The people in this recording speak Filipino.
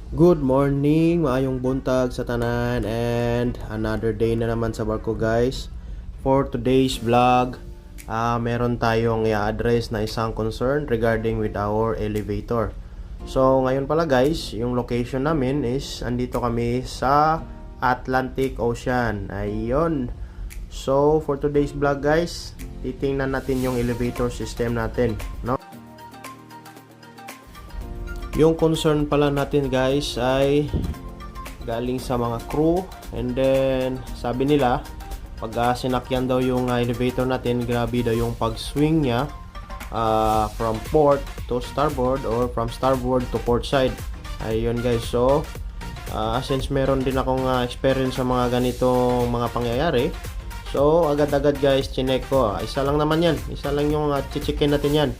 Good morning, maayong buntag sa tanan, and another day na naman sa barko guys. For today's vlog, meron tayong i-address na isang concern regarding with our elevator. So ngayon pala guys, yung location namin is andito kami sa Atlantic Ocean. Ayun. So for today's vlog guys, titingnan natin yung elevator system natin, no? Yung concern pala natin guys ay galing sa mga crew, and then sabi nila pag sinakyan daw yung elevator natin, grabe daw yung pag-swing niya from port to starboard or from starboard to port side. Ayun guys, so since meron din akong experience sa mga ganitong mga pangyayari, so agad-agad guys chinek ko. Isa lang naman yan, isa lang yung chichikin natin yan.